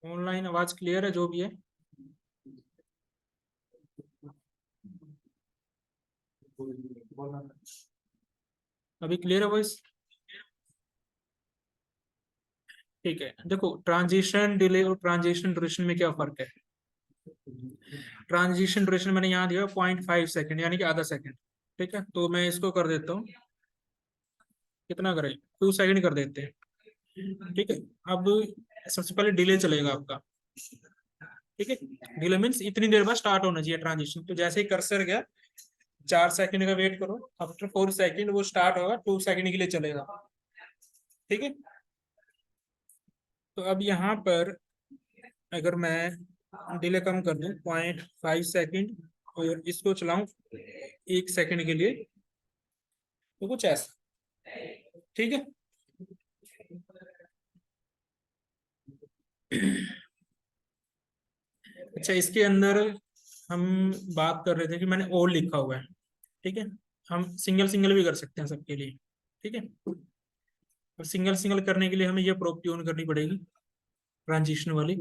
Online आवाज clear है जो भी है? अभी क्लियर है वॉइस? ठीक है, देखो ट्रांजिशन डिले और ट्रांजिशन ड्यूरेशन में क्या फर्क है। ट्रांजिशन ड्यूरेशन मैंने यहाँ दिया 0.5 सेकंड यानी कि आधा सेकंड। ठीक है, तो मैं इसको कर देता हूँ, कितना करें, 2 सेकंड कर देते हैं। ठीक है, अब सबसे पहले डिले चलेगा आपका। ठीक है, डिले मीन्स इतनी देर बाद स्टार्ट होना चाहिए ट्रांजिशन। तो जैसे ही कर्सर गया 4 सेकंड का वेट करो, आफ्टर 4 सेकंड वो स्टार्ट होगा, 2 सेकंड के लिए चलेगा। ठीक है, तो अब यहाँ पर अगर मैं डिले कम कर दूं 0.5 सेकंड और इसको चलाऊं 1 सेकंड के लिए, तो कुछ ऐसा। ठीक है, अच्छा इसके अंदर हम बात कर रहे थे कि मैंने और लिखा हुआ है। ठीक है, हम सिंगल सिंगल भी कर सकते हैं सबके लिए। ठीक है, अब सिंगल सिंगल करने के लिए हमें ये प्रॉपर्टी ऑन करनी पड़ेगी, ट्रांजिशन वाली।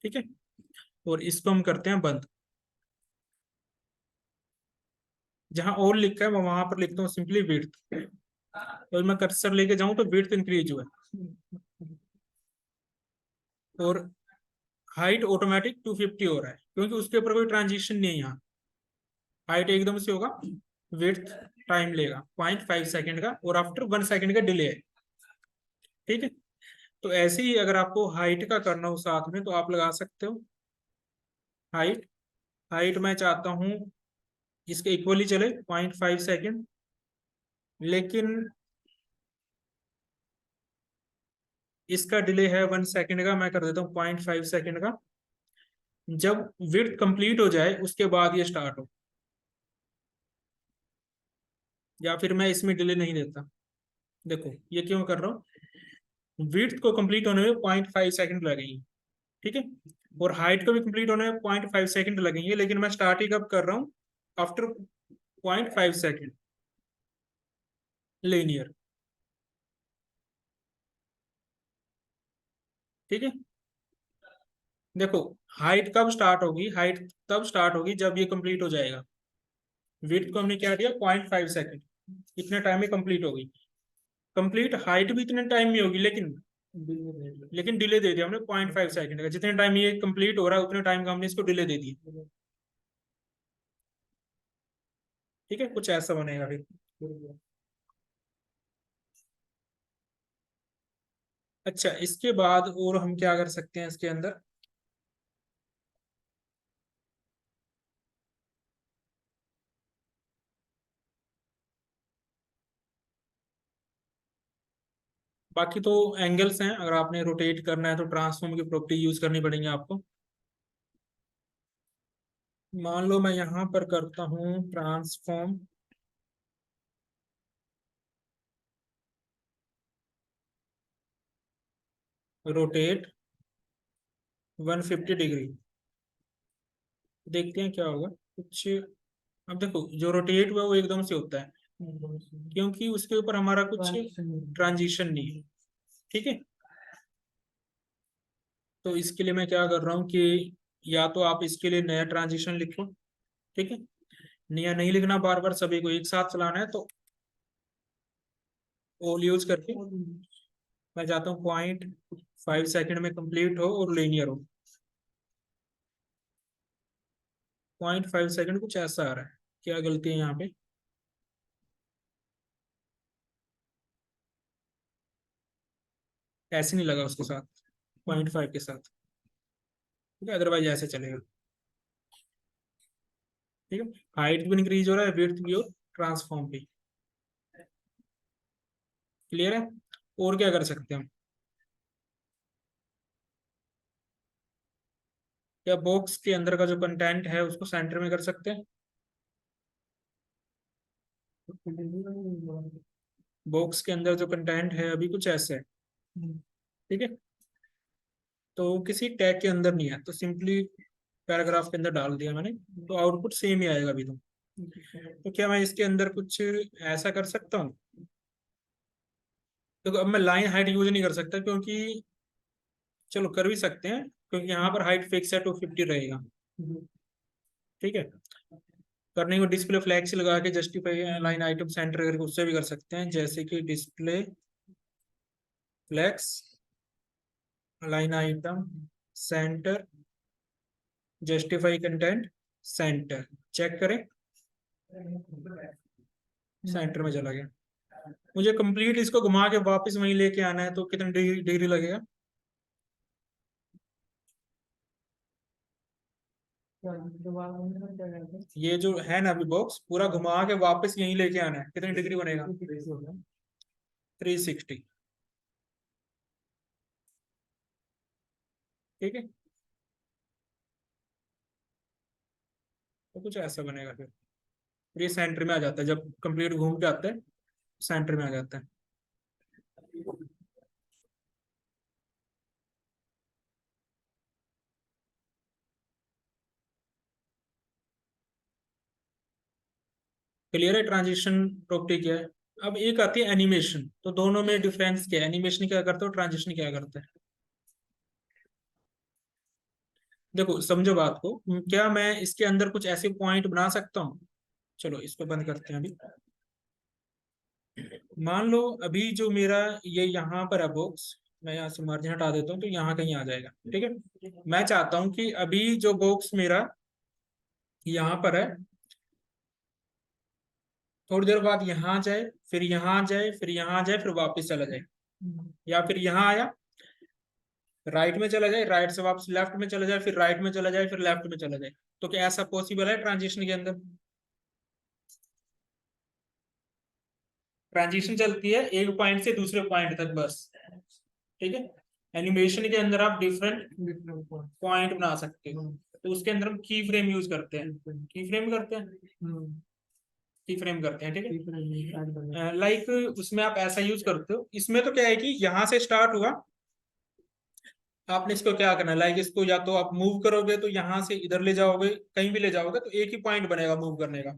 ठीक है, और इसको हम करते हैं बंद। जहां और लिखा है मैं वहां पर लिखता हूँ सिंपली विड्थ। तो मैं कर्सर लेके जाऊं तो विड्थ इंक्रीज हुआ है, और हाइट ऑटोमेटिक 250 हो रहा है क्योंकि उसके ऊपर कोई ट्रांजिशन नहीं है यहाँ। हाइट एकदम से होगा, विड्थ टाइम लेगा 0.5 सेकंड का, और आफ्टर 1 सेकंड का डिले है। ठीक है, तो ऐसे ही अगर आपको हाइट का करना हो साथ में तो आप लगा सकते हो हाइट। हाइट मैं चाहता हूँ इसके इक्वली चले 0.5 सेकंड, लेकिन इसका डिले है 1 सेकंड का, मैं कर देता हूँ 0.5 सेकंड का। जब विड्थ कंप्लीट हो जाए उसके बाद ये स्टार्ट हो, या फिर मैं इसमें डिले नहीं देता। देखो ये क्यों कर रहा हूँ, विड्थ को कंप्लीट होने में 0.5 सेकंड लगेंगे। ठीक है, और हाइट को भी कंप्लीट होने में 0.5 सेकंड लगेंगे, लेकिन मैं स्टार्ट ही कब कर रहा हूँ, आफ्टर 0.5 सेकंड लीनियर। ठीक है, देखो हाइट कब स्टार्ट होगी, हाइट तब स्टार्ट होगी जब ये कंप्लीट हो जाएगा। विड्थ को हमने क्या दिया 0.5 सेकंड, इतने टाइम में कंप्लीट होगी। कंप्लीट हाइट भी इतने टाइम में होगी, लेकिन डिले दे दिया हमने 0.5 सेकंड का। जितने टाइम ये कंप्लीट हो रहा है उतने टाइम का हमने इसको डिले दे दिया। ठीक है, कुछ ऐसा बनेगा फिर। अच्छा इसके बाद और हम क्या कर सकते हैं इसके अंदर, बाकी तो एंगल्स हैं। अगर आपने रोटेट करना है तो ट्रांसफॉर्म की प्रॉपर्टी यूज करनी पड़ेगी आपको। मान लो मैं यहाँ पर करता हूँ ट्रांसफॉर्म रोटेट 150 डिग्री, देखते हैं क्या होगा कुछ। अब देखो जो रोटेट हुआ वो एकदम से होता है क्योंकि उसके ऊपर हमारा कुछ ट्रांजिशन नहीं है। ठीक है, तो इसके लिए मैं क्या कर रहा हूँ कि या तो आप इसके लिए नया ट्रांजिशन लिखो। ठीक है, नया नहीं लिखना, बार बार सभी को एक साथ चलाना है, तो ऑल यूज करके मैं चाहता हूँ 0.5 सेकंड में कंप्लीट हो और लीनियर हो। 0.5 सेकंड कुछ ऐसा आ रहा है, क्या गलती है यहाँ पे। ऐसे नहीं लगा उसके साथ, 0.5 के साथ। ठीक है, अदरवाइज ऐसे चलेगा। ठीक है, हाइट भी इंक्रीज हो रहा है, विड्थ भी और ट्रांसफॉर्म भी। क्लियर है, और क्या कर सकते हैं हम, या बॉक्स के अंदर का जो कंटेंट है उसको सेंटर में कर सकते हैं। बॉक्स के अंदर जो कंटेंट है अभी कुछ ऐसा है। ठीक है, तो किसी टैग के अंदर नहीं है तो सिंपली पैराग्राफ के अंदर डाल दिया मैंने, तो आउटपुट सेम ही आएगा अभी। तो क्या मैं इसके अंदर कुछ ऐसा कर सकता हूँ, तो अब मैं लाइन हाइट यूज नहीं कर सकता क्योंकि चलो कर भी सकते हैं, क्योंकि यहाँ पर हाइट फिक्स है 250 रहेगा। ठीक है, करने को डिस्प्ले फ्लैक्स लगा के जस्टिफाई लाइन आइटम सेंटर करके उससे भी कर सकते हैं, जैसे कि display flex line item centre justify content centre, check करें सेंटर में चला गया। मुझे कंप्लीट इसको घुमा के वापस वहीं लेके आना है, तो कितनी डिग्री डिग्री लगेगा? ये जो है ना अभी बॉक्स पूरा घुमा के वापस यहीं लेके आना है, कितनी डिग्री बनेगा? 360। ठीक है, तो कुछ ऐसा बनेगा फिर ये सेंटर में आ जाता है, जब कंप्लीट घूम के आता है सेंटर में आ जाता है। क्लियर है ट्रांजिशन प्रॉपर्टी क्या है? अब एक आती है एनिमेशन, तो दोनों में डिफरेंस क्या है? एनिमेशन क्या करता है और ट्रांजिशन क्या करता है? देखो समझो बात को, क्या मैं इसके अंदर कुछ ऐसे पॉइंट बना सकता हूँ? चलो इसको बंद करते हैं अभी। मान लो अभी जो मेरा ये यहाँ पर है बॉक्स, मैं यहाँ से मार्जिन हटा देता हूँ तो यहाँ कहीं आ जाएगा। ठीक है, मैं चाहता हूँ कि अभी जो बॉक्स मेरा यहाँ पर है, थोड़ी देर बाद यहाँ जाए, फिर यहाँ जाए, फिर यहाँ जाए, फिर वापस चला जाए, या फिर यहाँ आया राइट में चला जाए, राइट से वापस लेफ्ट में चला जाए, फिर राइट में चला जाए, फिर लेफ्ट में चला जाए। तो क्या ऐसा पॉसिबल है ट्रांजिशन के अंदर? ट्रांजिशन चलती है एक पॉइंट से दूसरे पॉइंट तक बस। ठीक है, एनिमेशन के अंदर आप डिफरेंट पॉइंट बना सकते हो, तो उसके अंदर हम की फ्रेम यूज करते हैं। की फ्रेम करते हैं, की फ्रेम करते हैं। ठीक है, लाइक उसमें आप ऐसा यूज करते हो। इसमें तो क्या है कि यहाँ से स्टार्ट हुआ, आपने इसको क्या करना है, लाइक इसको या तो आप मूव करोगे तो यहाँ से इधर ले जाओगे, कहीं भी ले जाओगे तो एक ही पॉइंट बनेगा मूव करने का।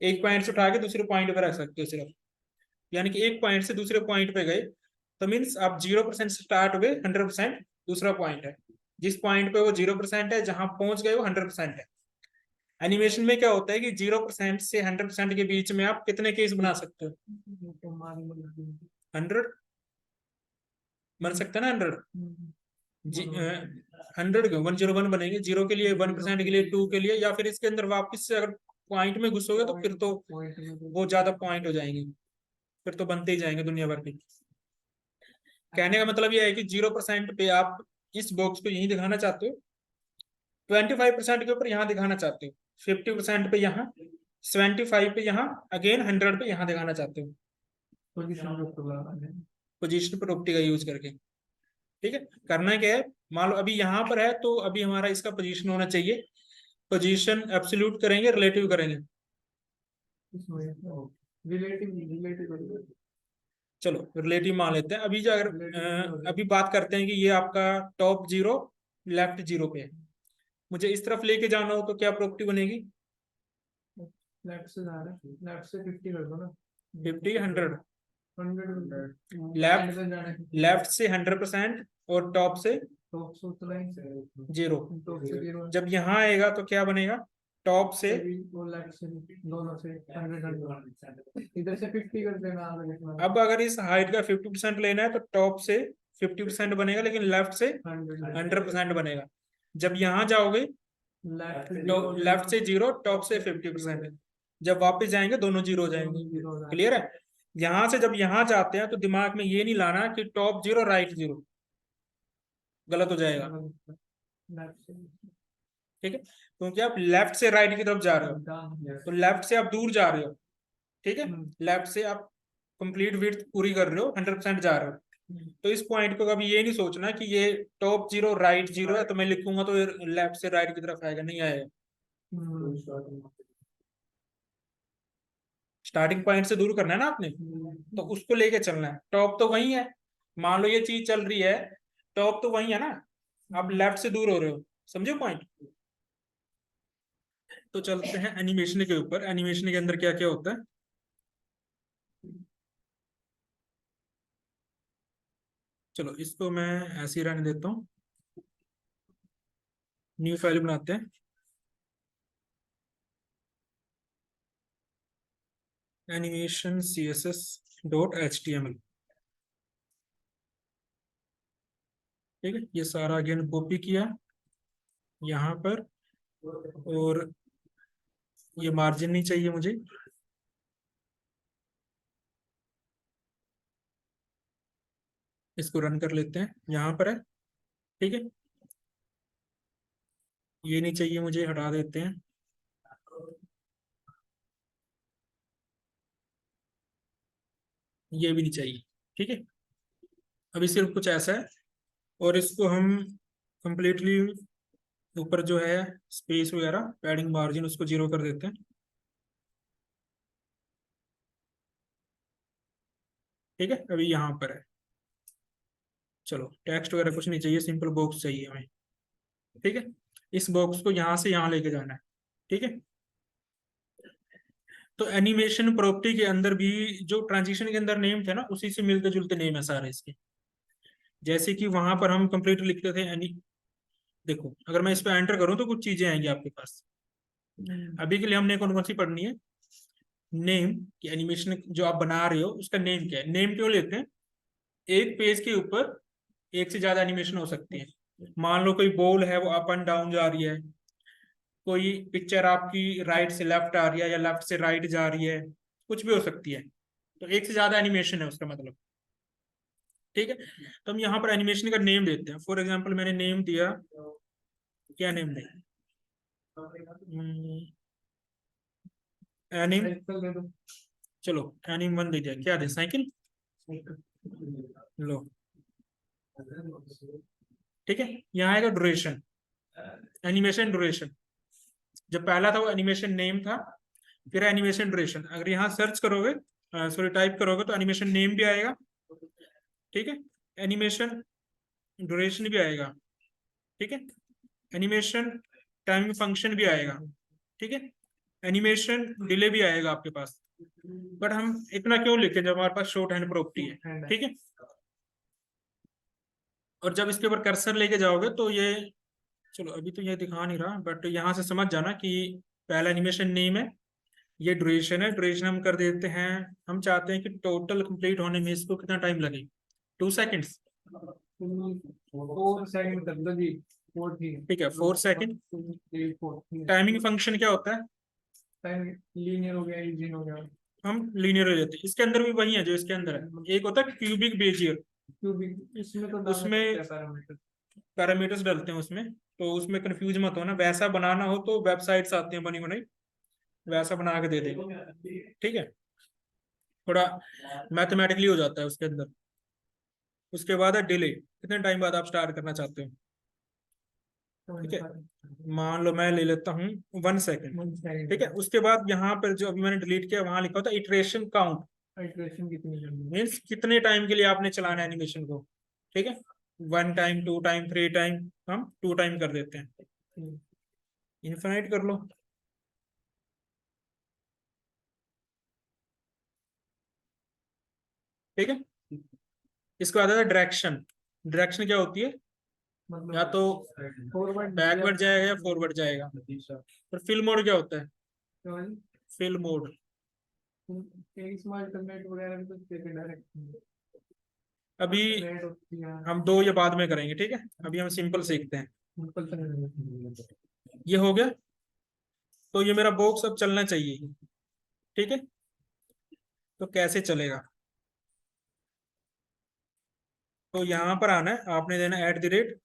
एक पॉइंट से उठा के दूसरे पॉइंट पे रख सकते हो सिर्फ, यानी कि एक पॉइंट से दूसरे पॉइंट पे गए तो मीन्स आप 0% से स्टार्ट हुए, 100% दूसरा पॉइंट है, जिस पॉइंट पे वो 0% है जहां पहुंच गए वो 100% है। एनिमेशन में क्या होता है कि 0% से 100% के बीच में आप कितने केस बना सकते हो? 100 बन सकते हैं ना, 100 100 के 101 बनेंगे, 0 के लिए 1% के लिए 2 के लिए, या फिर इसके अंदर वापस से अगर पॉइंट में घुसोगे तो फिर तो वो ज्यादा पॉइंट हो जाएंगे, फिर तो बनते ही जाएंगे दुनिया भर के। कहने का मतलब यह है कि 0% पे आप इस बॉक्स को यहीं दिखाना चाहते हो, 25% के ऊपर यहाँ दिखाना चाहते हो, 50% पे यहाँ, 75 पे यहाँ, अगेन 100 पे यहाँ दिखाना चाहते हो, पोजीशन प्रॉपर्टी का यूज करके। ठीक है, करना क्या है, मान लो अभी यहाँ पर है तो अभी हमारा इसका पोजीशन होना चाहिए, पोजीशन एब्सोल्यूट करेंगे रिलेटिव करेंगे? चलो रिलेटिव मान लेते हैं। अभी जो अगर अभी बात करते हैं कि ये आपका टॉप 0 लेफ्ट 0 पे है, मुझे इस तरफ लेके जाना हो तो क्या प्रॉपर्टी बनेगी? लेफ्ट से जा रहा है, लेफ्ट से 50 कर दो ना, 50 100 लेफ्ट से 100% और टॉप से 0। जब यहाँ आएगा तो क्या बनेगा? टॉप से दोनों से 100 इधर से 50 कर देना। अब अगर इस हाइट का 50% लेना है तो टॉप से 50% बनेगा, लेकिन लेफ्ट से 100% बनेगा। जब यहाँ जाओगे तो लेफ्ट से 0, टॉप से 50%, जब वापस जाएंगे दोनों 0 हो जाएंगे। क्लियर है? यहां से जब यहाँ जाते हैं तो दिमाग में ये नहीं लाना कि टॉप 0 राइट 0, गलत हो जाएगा। ठीक है, क्योंकि आप लेफ्ट से राइट की तरफ जा रहे हो, तो लेफ्ट से आप दूर जा रहे हो। ठीक है, लेफ्ट से आप कंप्लीट विड्थ पूरी कर रहे हो, 100% जा रहे हो। तो इस पॉइंट को कभी ये नहीं सोचना कि ये टॉप 0 राइट 0 है तो मैं लिखूंगा तो लेफ्ट से राइट की तरफ आएगा, नहीं आएगा। स्टार्टिंग पॉइंट से दूर करना है ना आपने, तो उसको लेके चलना है। टॉप तो वही है, मान लो ये चीज चल रही है, टॉप तो वही है ना, आप लेफ्ट से दूर हो रहे हो। समझो पॉइंट? तो चलते हैं एनिमेशन के ऊपर। एनिमेशन के अंदर क्या क्या होता है? चलो इसको मैं ऐसे ही रहने देता हूँ, न्यू फाइल बनाते हैं। Animation css.html। ठीक है, ये सारा अगेन कॉपी किया यहाँ पर, और ये मार्जिन नहीं चाहिए मुझे। इसको रन कर लेते हैं, यहाँ पर है। ठीक है, ये नहीं चाहिए मुझे, हटा देते हैं। ये भी नहीं चाहिए। ठीक है, अभी सिर्फ कुछ ऐसा है, और इसको हम कंप्लीटली ऊपर जो है स्पेस वगैरह पैडिंग मार्जिन उसको 0 कर देते हैं। ठीक है, अभी यहाँ पर है। चलो टेक्स्ट वगैरह कुछ नहीं चाहिए, सिंपल बॉक्स चाहिए हमें। ठीक है, इस बॉक्स को यहाँ से यहाँ लेके जाना है। ठीक है, तो एनिमेशन प्रॉपर्टी के अंदर भी जो ट्रांजिशन के अंदर नेम थे ना, उसी से मिलते जुलते नेम है सारे इसके। जैसे कि वहां पर हम कंप्लीट लिखते थे एनी, देखो अगर मैं इस पे एंटर करूं तो कुछ चीजें आएंगी आपके पास। अभी के लिए हमने कौन कौन सी पढ़नी है? नेम कि एनिमेशन जो आप बना रहे हो उसका नेम क्या है। नेम क्यों लेते हैं? एक पेज के ऊपर एक से ज्यादा एनिमेशन हो सकती है। मान लो कोई बॉल है वो अप एंड डाउन जा रही है, कोई पिक्चर आपकी राइट से लेफ्ट आ रही है या लेफ्ट से राइट जा रही है, कुछ भी हो सकती है। तो एक से ज्यादा एनिमेशन है उसका मतलब। ठीक है, तो हम यहाँ पर एनिमेशन का नेम देते हैं। फॉर एग्जांपल मैंने नेम दिया, क्या नेम दें? एनिम, चलो एनिम 1 दे दिया। क्या दें? साइकिल लो। ठीक है, यहाँ आएगा ड्यूरेशन, एनिमेशन ड्यूरेशन। जब पहला था वो एनिमेशन नेम था, फिर एनिमेशन ड्यूरेशन। अगर यहाँ सर्च करोगे, सॉरी टाइप करोगे, तो एनिमेशन नेम भी आएगा। ठीक है, एनिमेशन ड्यूरेशन भी आएगा। ठीक है, एनिमेशन टाइम फंक्शन भी आएगा। ठीक है, एनिमेशन डिले भी आएगा आपके पास। बट हम इतना क्यों लिखे जब हमारे पास शॉर्ट हैंड प्रॉपर्टी है। ठीक है, और जब इसके ऊपर कर्सर लेके जाओगे तो ये, चलो अभी तो ये दिखा नहीं रहा, बट यहाँ से समझ जाना कि पहला एनिमेशन नेम है, ये ड्यूरेशन है। ड्यूरेशन हम कर देते हैं, हम चाहते हैं कि टोटल कंप्लीट होने में इसको कितना टाइम लगे? 2 सेकेंड्स। 4 सेकंड कर दो जी। ठीक है, 4 सेकेंड। टाइमिंग फंक्शन क्या होता है? टाइम लीनियर हो गया, इजी हो गया। हम लीनियर हो जाते हैं। इसके अंदर भी वही है जो इसके अंदर है। एक होता है क्यूबिक बेजियर, क्यूबिक, इसमें तो उसमें पैरामीटर। पैरामीटर्स डलते हैं उसमें, तो उसमें कंफ्यूज मत होना। वैसा बनाना हो तो वेबसाइट्स आती हैं बनी बनाई, वैसा बना के दे देंगे। ठीक है, थोड़ा मैथमेटिकली हो जाता है उसके अंदर। उसके बाद है डिले, कितने टाइम बाद आप स्टार्ट करना चाहते हो। ठीक है, मान लो मैं ले लेता हूँ 1 सेकेंड। ठीक है, उसके बाद यहाँ पर जो अभी मैंने डिलीट किया वहां लिखा होता है इटरेशन काउंट, इटरेशन कितनी करनी है? मीन्स कितने टाइम के लिए आपने चलाना है एनिमेशन को। ठीक है, 1 टाइम, 2 टाइम, 3 टाइम, हम 2 टाइम कर देते हैं। इन्फिनाइट कर लो। ठीक है, इसके बाद आता है डायरेक्शन। डायरेक्शन क्या होती है? मतलब या तो फॉरवर्ड बैकवर्ड जाएगा या फॉरवर्ड जाएगा। और फिल मोड क्या होता है? फिल मोड, स्मार्ट इंटरनेट वगैरह भी कुछ डायरेक्ट अभी हम दो ये बाद में करेंगे। ठीक है, अभी हम सिंपल सीखते हैं। ये हो गया, तो ये मेरा बॉक्स अब चलना चाहिए। ठीक है, तो कैसे चलेगा? तो यहाँ पर आना है, आपने देना @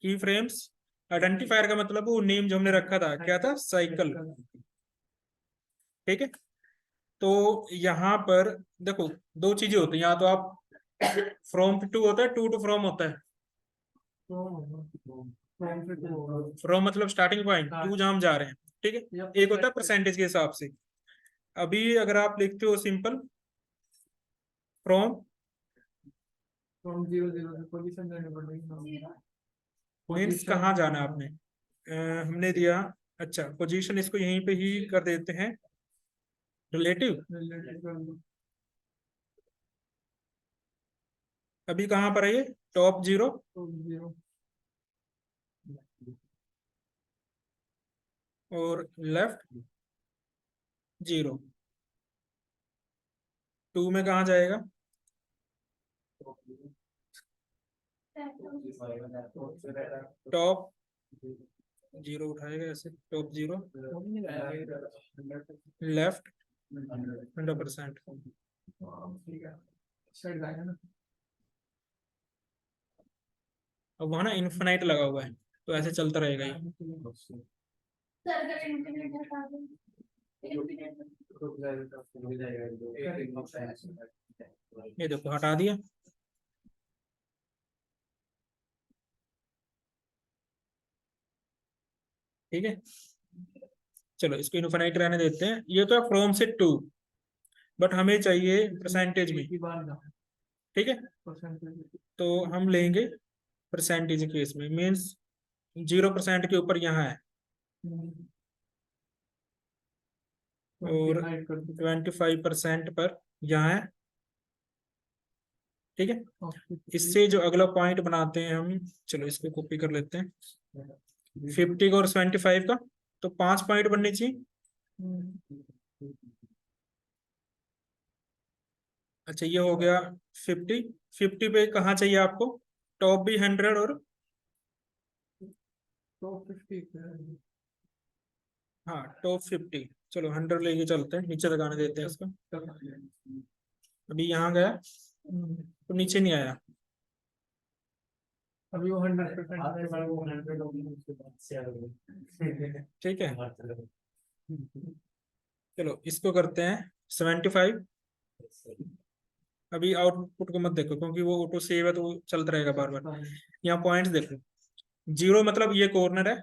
की फ्रेम्स। आइडेंटिफायर का मतलब वो नेम जो हमने रखा था, क्या था? साइकिल। ठीक है, तो यहाँ पर देखो दो चीजें होती हैं, या तो आप फ्रॉम टू होता है, टू टू फ्रॉम होता है। फ्रॉम मतलब स्टार्टिंग पॉइंट, टू जहां हम जा रहे हैं। ठीक है, एक होता है परसेंटेज के हिसाब से। अभी अगर आप लिखते हो सिंपल फ्रॉम, फ्रॉम 0 0 से पोजीशन देनी पड़ेगी। मीन्स कहाँ जाना है आपने। हमने दिया, अच्छा पोजीशन इसको यहीं पे ही कर देते हैं, रिलेटिव। अभी कहाँ पर है ये? टॉप 0 तो 0 और लेफ्ट 0। 2 में कहाँ जाएगा? टॉप 0 उठाएगा ऐसे, टॉप 0 लेफ्ट 100%। ठीक है, सेट जाएगा ना। अब वहाँ ना इन्फिनाइट लगा हुआ है, तो ऐसे चलता रहेगा ये। ये देखो हटा दिया। ठीक है, चलो इसको इन्फिनाइट रहने देते हैं। ये तो है फ्रॉम से टू, बट हमें चाहिए परसेंटेज में। की बार ना ठीक है, परसेंटेज। तो हम लेंगे परसेंटेज केस में, मीन्स 0% के ऊपर यहाँ है और 25% पर यहाँ है। ठीक है, इससे जो अगला पॉइंट बनाते हैं हम, चलो इसको कॉपी कर लेते हैं। 50 का और 75 का, तो 5 पॉइंट बनने चाहिए। अच्छा ये हो गया 50। 50 पे कहाँ चाहिए आपको? टॉप भी 100 और तो 50 हाँ टॉप 50। चलो 100 लेके चलते हैं, नीचे लगाने देते हैं इसको। अभी यहाँ गया तो नीचे नहीं आया। अभी वो 100% ठीक है, चलो इसको करते हैं 75। अभी आउटपुट को मत देखो क्योंकि वो ऑटो सेव है तो वो चलता रहेगा बार बार। यहाँ पॉइंट्स देखो, 0 मतलब ये कॉर्नर है,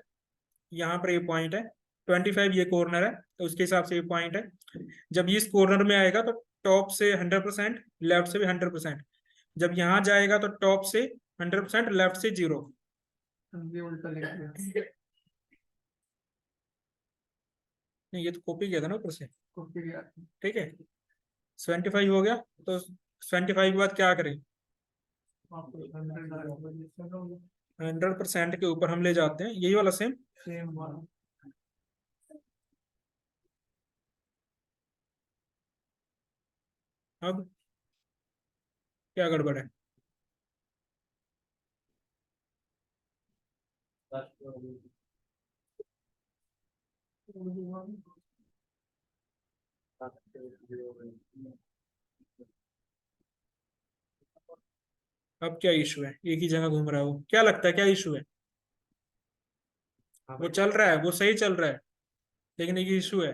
यहाँ पर ये पॉइंट है। 25 ये कॉर्नर है, तो उसके हिसाब से ये पॉइंट है। जब ये इस कॉर्नर में आएगा तो टॉप से 100%, लेफ्ट से भी 100%। जब यहाँ जाएगा तो टॉप से 100%, लेफ्ट से 0। ये उल्टा लिख दिया। नहीं ये तो कॉपी किया था ना ऊपर से। कॉपी किया। ठीक है, 75 हो गया, तो 75 के बाद क्या करें? 100% के ऊपर हम ले जाते हैं, यही वाला सेम। सेम वाला। अब क्या गड़बड़ है? अब क्या इशू है? एक ही जगह घूम रहा है वो, क्या लगता है क्या इशू है? वो चल रहा है, वो सही चल रहा है, लेकिन एक इशू है।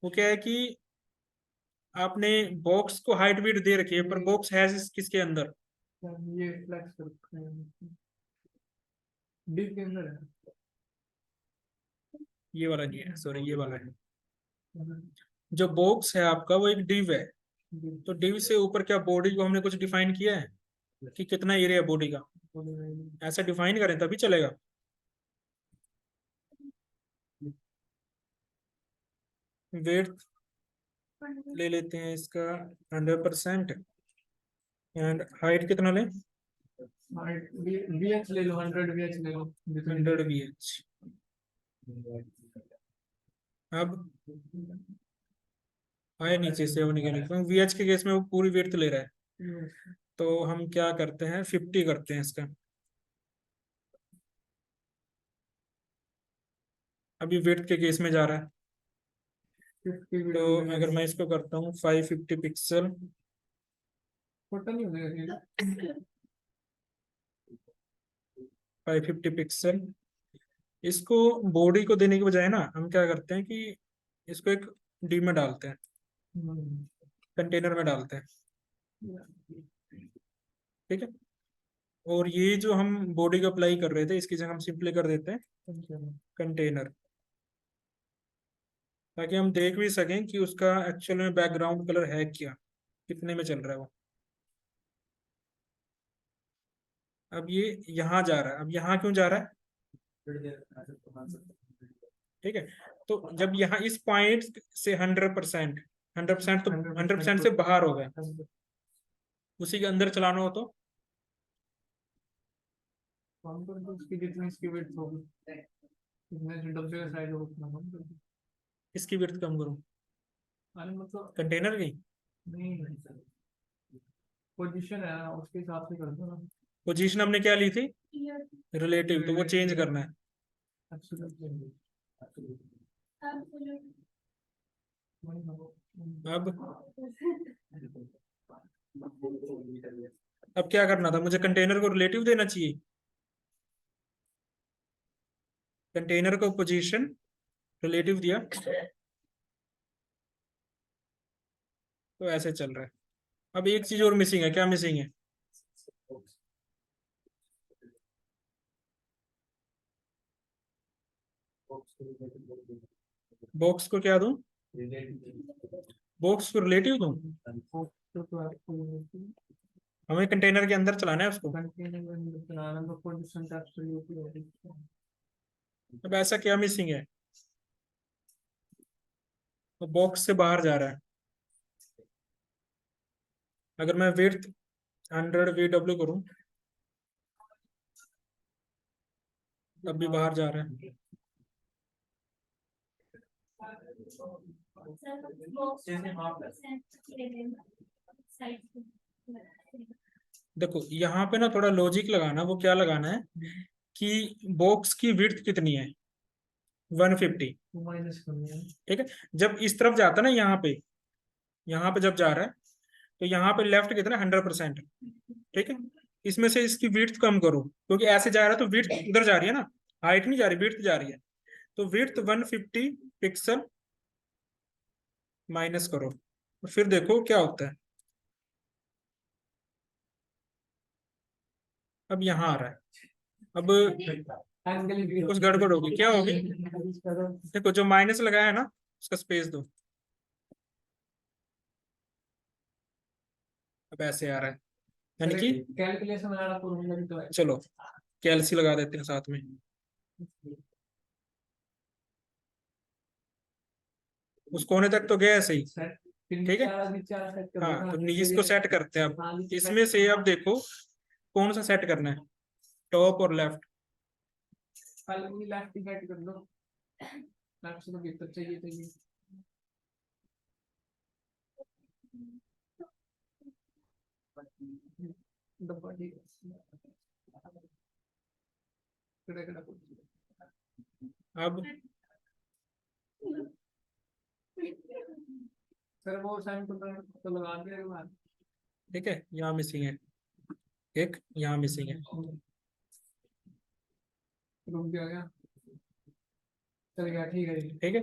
वो क्या है कि आपने बॉक्स को हाइट विड्थ दे रखी है, पर बॉक्स है किसके अंदर? ये फ्लेक्स कर रखा है, डी के अंदर है। ये वाला नहीं है, सॉरी ये वाला है। जो बॉक्स है आपका वो एक डिव है, तो डिव से ऊपर क्या बॉडी को हमने कुछ डिफाइन किया है कि कितना एरिया बॉडी का? ऐसा डिफाइन करें तभी चलेगा। वेट ले लेते हैं इसका 100% एंड हाइट कितना लें? VH ले लो, 100 VH ले लो। 100 VH। अब आए नीचे से वो निकले, क्योंकि VH के केस में वो पूरी वेट ले रहा है। तो हम क्या करते हैं, 50 करते हैं इसका। अभी वेट के केस में जा रहा है, तो अगर मैं इसको करता हूँ 550 पिक्सल, छोटा नहीं हो जाएगा? 550 पिक्सल। इसको बॉडी को देने के बजाय ना हम क्या करते हैं कि इसको एक डी में डालते हैं, कंटेनर में डालते हैं। ठीक है, और ये जो हम बॉडी को अप्लाई कर रहे थे इसकी जगह हम सिंपली कर देते हैं कंटेनर, ताकि हम देख भी सकें कि उसका एक्चुअल में बैकग्राउंड कलर है क्या, कितने में चल रहा है वो। अब ये यहाँ जा रहा है, अब यहाँ क्यों जा रहा है? ठीक है, तो जब यहाँ इस पॉइंट से 100%, 100% तो 100% से बाहर हो गए, उसी के अंदर चलाना हो तो कम कर दो उसकी जितनी इसकी विड्थ होगी, जितने डब्बे का साइज होगा उतना कम कर दो। इसकी विड्थ कम करूँ अरे मतलब कंटेनर की? नहीं, पोजीशन है ना उसके हिसाब से कर दो ना। पोजीशन हमने क्या ली थी? रिलेटिव, तो वो चेंज करना है। Absolutely. अब क्या करना था मुझे? कंटेनर को रिलेटिव देना चाहिए, कंटेनर को पोजीशन रिलेटिव दिया तो ऐसे चल रहा है। अब एक चीज और मिसिंग है, क्या मिसिंग है? बॉक्स को क्या दूं? बॉक्स को रिलेटिव दूं? तो आपको हमें कंटेनर के अंदर चलाना है उसको। पोजीशन का absolutely अब ऐसा क्या मिसिंग है? तो बॉक्स से बाहर जा रहा है। अगर मैं विड्थ 100 VW करूं तब भी बाहर जा रहा है। देखो यहाँ पे ना थोड़ा लॉजिक लगाना, वो क्या लगाना है कि बॉक्स की विड्थ कितनी है? 150। माइनस करना है। ठीक है, जब इस तरफ जाता है ना, यहाँ पे जब जा रहा है तो यहाँ पे लेफ्ट कितना? 100%। ठीक है, इसमें से इसकी विड्थ कम करो, क्योंकि ऐसे जा रहा है तो विड्थ उधर जा रही है ना, हाइट नहीं जा रही, विड्थ जा रही है। तो विड्थ 150 पिक्सल माइनस करो, फिर देखो क्या होता है। अब यहाँ आ रहा है। अब कुछ गड़बड़ होगी, क्या होगी? देखो जो माइनस लगाया है ना, उसका स्पेस दो। अब ऐसे आ रहा है, यानी कि कैलकुलेशन वाला फॉर्मूला भी तो है। चलो कैलसी लगा देते हैं साथ में। उस कोने तक तो गया सही। ठीक है, हाँ तो इसको सेट करते हैं। अब इसमें से अब देखो कौन सा सेट करना है, टॉप और लेफ्ट। लेफ्ट ही सेट कर दो, लेफ्ट से तो भीतर चाहिए। डब्बा ठीक अब सर वो साइन तो लगा दिया बाद। ठीक है, यहाँ मिसिंग है एक, यहाँ मिसिंग है। रुक गया, चल गया, ठीक है। ठीक है,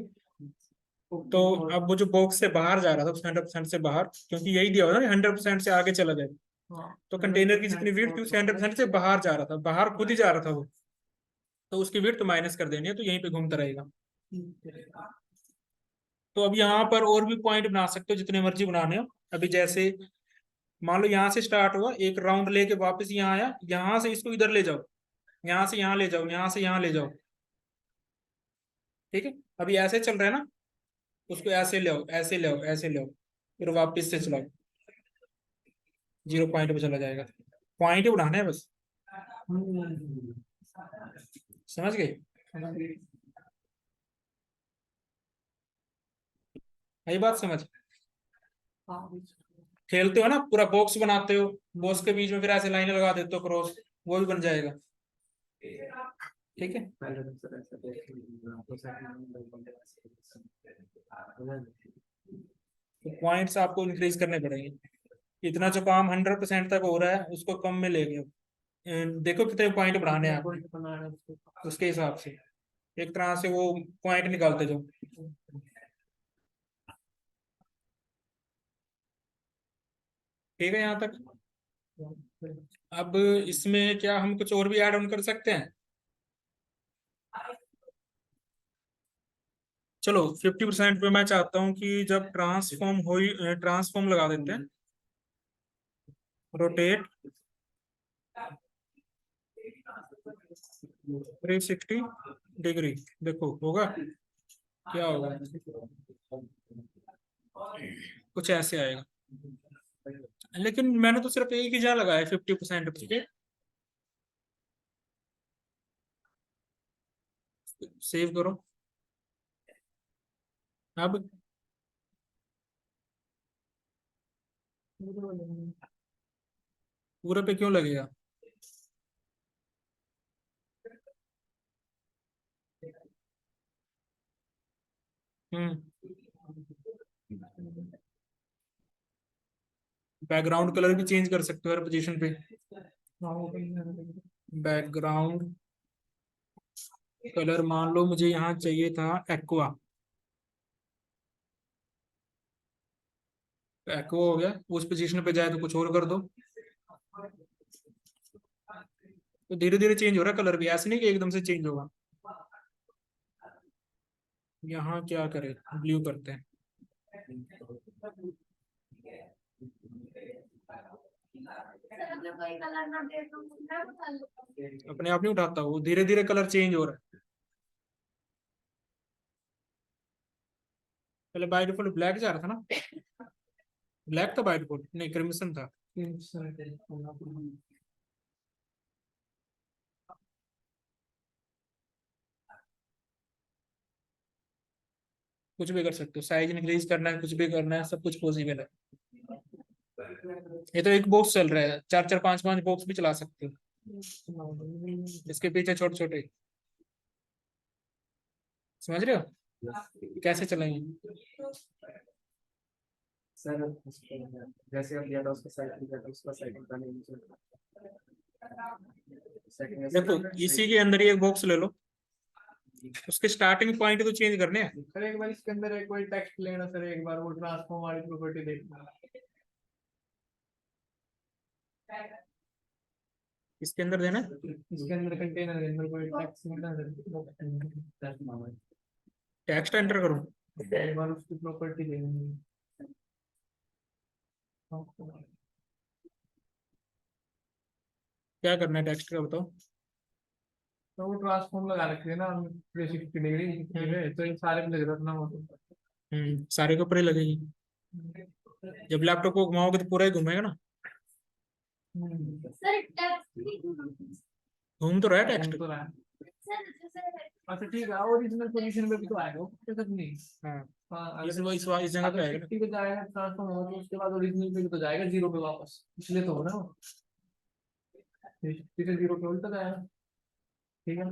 तो अब वो जो बॉक्स से बाहर जा रहा था 100% से बाहर, क्योंकि यही दिया हुआ ना 100% से आगे चला जाए, तो कंटेनर की जितनी विड्थ थी उसे 100% से बाहर जा रहा था, बाहर खुद ही जा रहा था वो, तो उसकी विड्थ माइनस कर देनी है, तो यहीं पे घूमता रहेगा। तो अब यहाँ पर और भी पॉइंट बना सकते हो जितने मर्जी बनाने हो। अभी जैसे मान लो यहाँ से स्टार्ट हुआ, एक राउंड लेके वापस यहाँ आया, यहाँ से इसको इधर ले जाओ, यहाँ से यहाँ ले जाओ, यहाँ से यहाँ ले जाओ। ठीक है, अभी ऐसे चल रहा है ना, उसको ऐसे ले आओ, ऐसे ले आओ, ऐसे ले आओ, फिर वापस से चलाओ, 0 पॉइंट पे चला जाएगा। पॉइंट ही उड़ाना है बस, समझ गए? यही बात समझ। खेलते हो ना, पूरा बॉक्स बनाते हो, बॉक्स के बीच में फिर ऐसे लाइन लगा देते हो क्रॉस, वो भी बन जाएगा। ठीक है, तो पॉइंट्स आपको इंक्रीज करने पड़ेंगे। इतना जो काम 100% तक हो रहा है उसको कम में ले गए। देखो कितने पॉइंट बढ़ाने हैं आप, उसके हिसाब से एक तरह से वो पॉइंट निकालते जाओ। ठीक है यहाँ तक। अब इसमें क्या हम कुछ और भी ऐड ऑन कर सकते हैं? चलो 50% पे मैं चाहता हूँ कि जब ट्रांसफॉर्म लगा देते हैं, रोटेट 360 डिग्री। देखो होगा क्या होगा, कुछ ऐसे आएगा। लेकिन मैंने तो सिर्फ एक ही जगह लगाया 50% पे, सेव करो। अब पूरे पे क्यों लगेगा? बैकग्राउंड कलर भी चेंज कर सकते हो हर पोजीशन पे। बैकग्राउंड कलर मान लो मुझे यहाँ चाहिए था एक्वा, एक्वा हो गया। उस पोजीशन पे जाए तो कुछ और कर दो। तो धीरे धीरे चेंज हो रहा है कलर भी, ऐसे नहीं कि एकदम से चेंज होगा। यहाँ क्या करें, ब्लू करते हैं। अपने आप नहीं उठाता, वो धीरे धीरे कलर चेंज हो रहा है। पहले बाय डिफॉल्ट ब्लैक जा रहा था ना, ब्लैक था बाय डिफॉल्ट, नहीं क्रिम्सन था। कुछ भी कर सकते हो, साइज इंक्रीज करना है, कुछ भी करना है, सब कुछ पॉसिबल है। ये तो एक बॉक्स चल रहा है, चार चार पांच पांच बॉक्स भी चला सकते हो, इसके पीछे छोटे छोटे। समझ रहे हो कैसे चलेंगे? सर जैसे अब दिया था उसका साइकिल का, उसका साइकिल का नहीं देखो इसी के अंदर ही एक बॉक्स ले लो, उसके स्टार्टिंग पॉइंट तो चेंज करने हैं। सर एक बार इसके अंदर एक कोई टेक्स्ट लेना सर, एक बार वो ट्रांसफॉर्म वाली प्रॉपर्टी देखना। इसके अंदर देना है? इसके अंदर कंटेनर के अंदर कोई टेक्स्ट लेना सर, टेक्स्ट एंटर करूं? एक बार उसकी प्रॉपर्टी देखनी। क्या करना है टेक्स्ट का बताओ। तो वो ट्रांसफॉर्म लगा रखे है ना 360 डिग्री में, तो इन सारे में लग रहा ना वो तो। सारे के ऊपर ही लगेगी। जब लैपटॉप को घुमाओगे तो पूरा ही घूमेगा ना। घूम तो रहा है टेक्स्ट। तो रहा है। अच्छा ठीक है, ओरिजिनल पोजीशन पे भी तो आएगा वो, तक नहीं। हाँ हाँ इस जगह पे आएगा ना। 50 पे जाएगा ट्रांसफॉर्म होगा तो उसके बाद ओरिजिनल पे भी तो जाएगा 0 पे वापस, इसलिए तो हो ना वो 50 से 0 पे उल्टा जाएगा। ठीक है,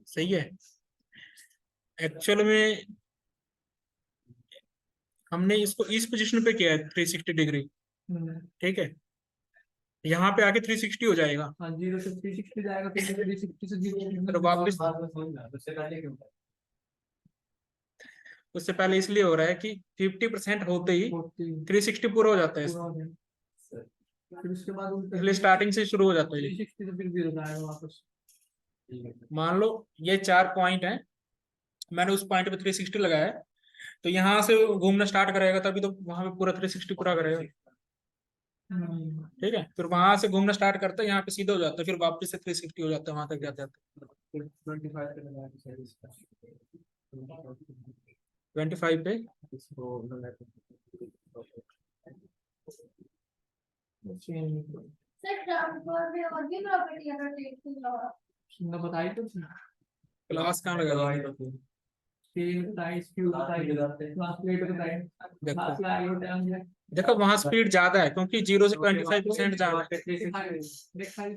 सही है। एक्चुअल में हमने इसको इस पोजीशन पे किया है 360 डिग्री, ठीक है। यहाँ पे आके 360 हो जाएगा। हाँ 0 से 360 जाएगा, फिर 360 से 0 तो वापस उससे पहले क्यों? उससे पहले इसलिए हो रहा है कि 50% होते ही 360 पूरा हो जाता है पूरा हो जाए। फिर उसके बाद उल्टा इसलिए स्टार्टिंग से शुरू हो जाता है ये। 360 से फिर 0 जाएगा वापस। मान लो ये 4 पॉइंट है, मैंने उस पॉइंट पे 360 लगाया है, तो यहाँ से घूमना स्टार्ट करेगा तभी तो वहां पे पूरा 360 पूरा करेगा। ठीक है, फिर वहां से घूमना स्टार्ट करता है, यहाँ पे सीधा हो जाता है, फिर वापस से 360 हो जाता है, वहां तक जाता है। 25 पे लगाया सर इसका। 25 पे बताई तो थी। क्लास कहाँ लगा? देखो देखो वहां स्पीड ज्यादा है क्योंकि 0 से 25% जाना है।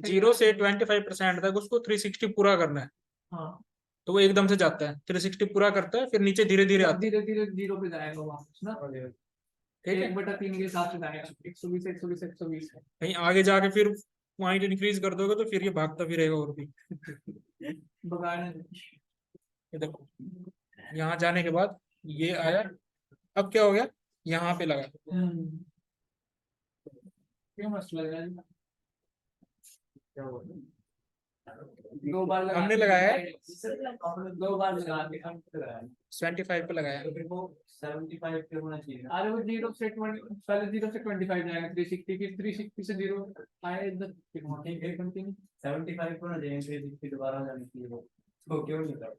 0 से 25% तक उसको 360 पूरा करना है, हाँ तो वो एकदम से जाता है 360 पूरा करता है, फिर नीचे धीरे धीरे आता है। धीरे धीरे 0 पे जाएगा वापस ना। ठीक है, 1/3 के हिसाब से जाएगा, 120 120 120। कहीं आगे जाके फिर पॉइंट इंक्रीज कर दोगे तो फिर ये भागता फिरेगा और भी। बगाड़े ये देखो यहाँ जाने के बाद ये आया, अब क्या हो गया, यहाँ पे लगा। क्यों मस्त लग रहा है? दो बार लगा हमने लगाया है 2 बार लगा के 25 पे लगाया है। 75 पे होना चाहिए। अरे वो 0 से 20, पहले 0 से 25 जाएगा 360, फिर 360 से 0 आया इधर, फिर वहां एक कंटिन्यू 75 को ना देंगे, 360 दोबारा जाने के लिए वो तो क्यों नहीं कर?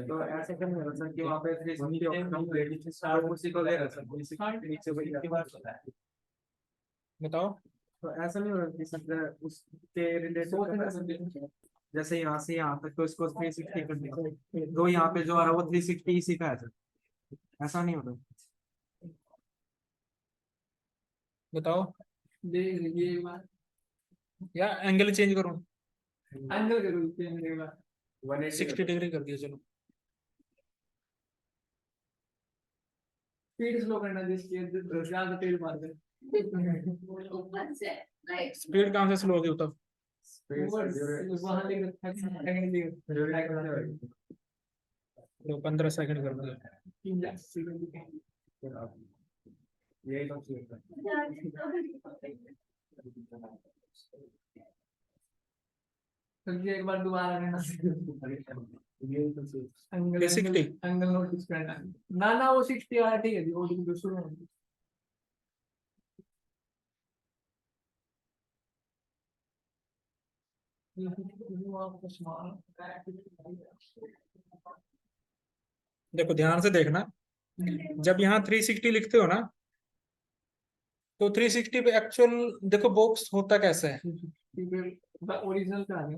तो ऐसे क्यों नहीं हो सकता कि वहां पे 360 कंप्लीट स्टार्ट उसी को ले रहा सर, नीचे वही की बात होता है। बताओ तो ऐसा नहीं हो सकता उसके रिलेटेड जैसे यहाँ से यहाँ तक तो इसको 360 कर दिया, तो यहाँ पे जो आ रहा है वो 360 इसी का है सर, ऐसा नहीं होता। बताओ, देख ये बात या एंगल चेंज करूं? एंगल करो चेंज एक बार 60 डिग्री कर दिया, चलो। स्पीड स्लो करना जिसकी ज्यादा तेज मार दे स्पीड कहाँ से स्लो होगी तब? वहां लिख रखा है सेकंड लिख तो 15 सेकंड कर दिया। यही सब चीज़ एक बार दोबारा करना ये 60? एंगल नोटिस करना ना वो 60 आया ठीक है जी वो दूसरा देखो ध्यान से देखना, जब यहाँ 360 लिखते हो ना, तो 360 पे एक्चुअल देखो बॉक्स होता कैसा है। ओरिजिनल का है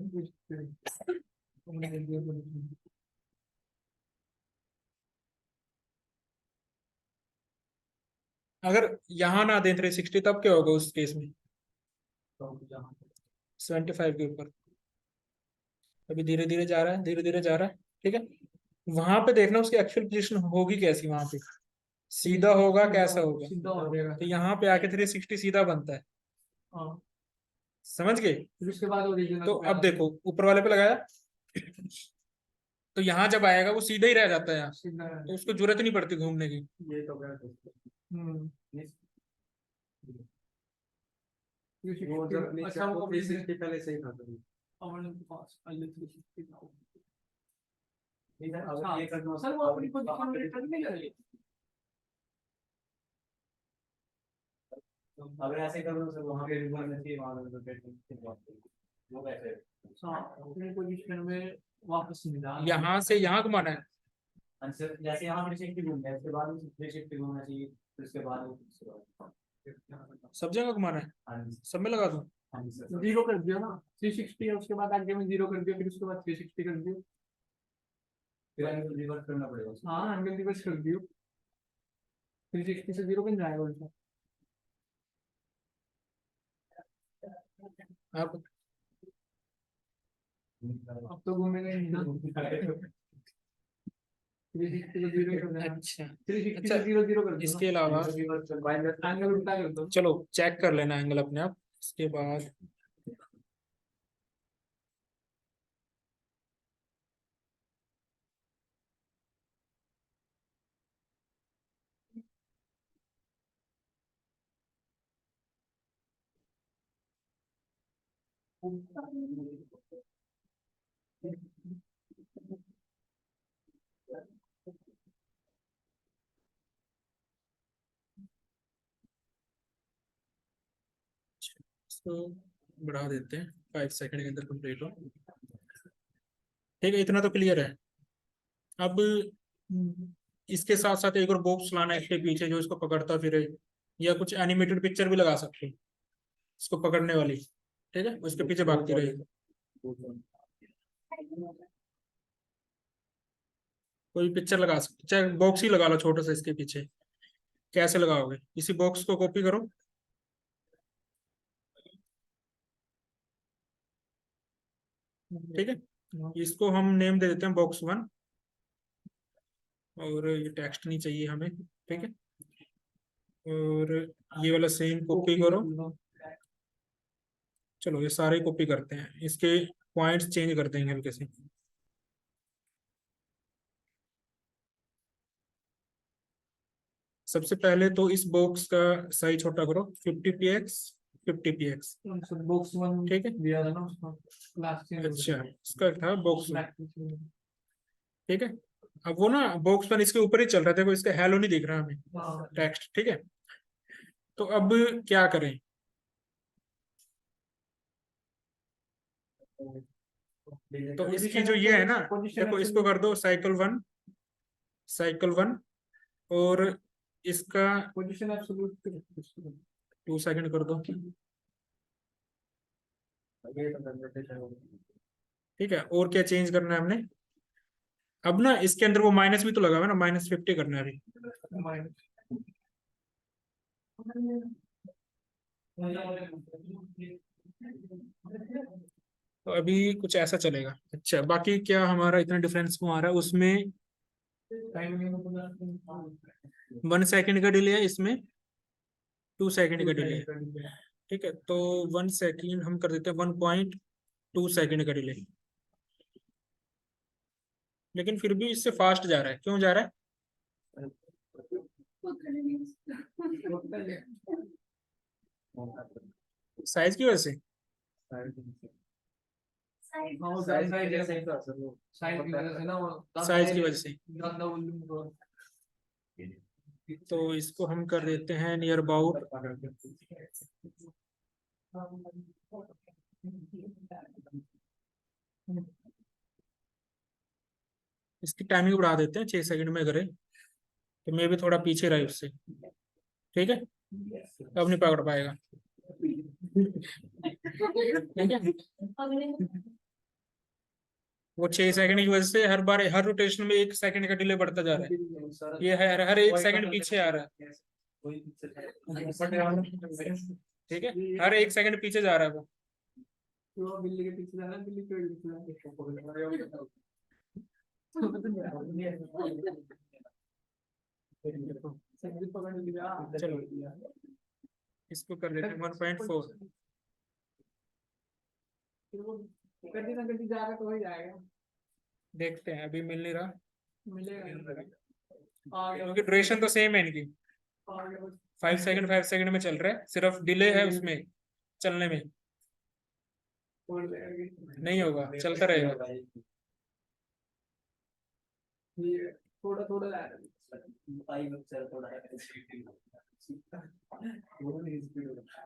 अगर यहाँ ना दें 360 तब क्या होगा उस केस में? 75 के ऊपर अभी धीरे धीरे जा रहा है, धीरे धीरे जा रहा है, ठीक है। वहां पे देखना उसकी एक्चुअल पोजीशन होगी कैसी, वहां पे सीधा होगा कैसा होगा? सीधा हो जाएगा तो यहाँ पे आके 360 सीधा बनता है, हाँ समझ गए? फिर उसके बाद ओरिजिनल तो अब देखो ऊपर वाले पे लगाया, तो यहाँ जब आएगा वो सीधा ही रह जाता है यहाँ, सीधा तो उसको जरूरत नहीं पड़ती घूमने की। ये तो गलत है। वो जब नीचे अच्छा वो 360 पहले से ही था तो अमन के पास अलग 360 था इधर अगर ये करना सर वो अपनी पोजीशन में रिटर्न नहीं करेगी अगर ऐसे करो सर वहां पे रिवर में थी वहां पे वो कैसे हाँ अपनी पोजीशन में वापस नहीं जा यहाँ से यहाँ घुमाना है। आंसर जैसे यहाँ 360 घूमना है उसके बाद 360 घूमना चाहिए, फिर उसके बाद सब जगह घुमाना है, हाँ जी सब में लगा दूं? हाँ जी सर। जीरो कर दिया ना 360 है उसके बाद आगे में जीरो कर दिया फिर उसके बाद 360 कर दिया फिर एंगल रिवर्स करना पड़ेगा हाँ एंगल रिवर्स कर दियो 360 से जीरो बन जाएगा उल्टा आप अब तो घूमेगा ही नहीं ना 360 को जीरो कर देना अच्छा 360 से जीरो जीरो कर दो इसके अलावा एंगल उल्टा कर दो चलो चेक कर लेना एंगल अपने आप, इसके बाद इसको बढ़ा देते हैं, 5 सेकंड के अंदर कंप्लीट हो। ठीक है, इतना तो क्लियर है। अब इसके साथ साथ एक और बॉक्स लाना है इसके पीछे जो इसको पकड़ता फिरे, या कुछ एनिमेटेड पिक्चर भी लगा सकते हैं इसको पकड़ने वाली, ठीक है, उसके पीछे भागती रहेगी। कोई पिक्चर लगा सकते, चाहे बॉक्स ही लगा लो छोटा सा इसके पीछे। कैसे लगाओगे? इसी बॉक्स को कॉपी करो, ठीक है। इसको हम नेम दे देते हैं box 1, और ये टेक्स्ट नहीं चाहिए हमें, ठीक है। और ये वाला सेम कॉपी करो। चलो ये सारे कॉपी करते हैं, इसके पॉइंट्स चेंज कर देंगे हल्के से। सबसे पहले तो इस बॉक्स का साइज छोटा करो, 50px 50px, बॉक्स 1 ठीक है। दिया था ना उसका क्लास चेंज अच्छा इसका था बॉक्स 1, हाँ ठीक है। अब वो ना बॉक्स 1 इसके ऊपर ही चल रहा था, कोई इसका हेलो नहीं दिख रहा हमें टेक्स्ट, ठीक है। तो अब क्या करें? तो इसकी जो ये है ना, देखो इसको कर दो साइकिल 1 साइकिल 1, और इसका पोजीशन एब्सोल्यूट 2 सेकंड कर दो। ठीक है, और क्या चेंज करना है हमने? अब ना इसके अंदर वो माइनस भी तो लगा हुआ है ना, -50 करना है अभी। तो अभी कुछ ऐसा चलेगा। अच्छा, बाकी क्या हमारा इतना डिफरेंस क्यों आ रहा है? उसमें 1 सेकंड का डिले है, इसमें 2 सेकंड का डिले है। ठीक है, तो 1 सेकंड हम कर देते हैं 1.2 सेकंड का डिले। लेकिन फिर भी इससे फास्ट जा रहा है, क्यों जा रहा है? साइज की वजह से। साइज की वजह से। तो इसको हम कर देते हैं नियर अबाउट 6 इसकी टाइमिंग बढ़ा देते हैं, 6 सेकंड में करें तो मैं भी थोड़ा पीछे रहे उससे। ठीक है, अब नहीं पकड़ पाएगा। ठीक है, वो 6 सेकंड की वजह से हर बार हर रोटेशन में 1 सेकंड का डिले बढ़ता जा रहा है। ये है हर 1 सेकंड पीछे आ रहा है। ठीक है, हर 1 सेकंड पीछे जा रहा है वो। बिल्ली के पीछे जाना, बिल्ली के पीछे जाना। चलो इसको कर देते हैं 1.4। गड्डी ना गड्डी जाएगा तो वही जाएगा। देखते हैं, अभी मिल नहीं रहा मिलेगा। क्योंकि ड्यूरेशन तो सेम है इनकी। 5 सेकंड में चल रहा है, सिर्फ डिले है उसमें चलने में। नहीं होगा, चलता रहेगा। थोड़ा थोड़ा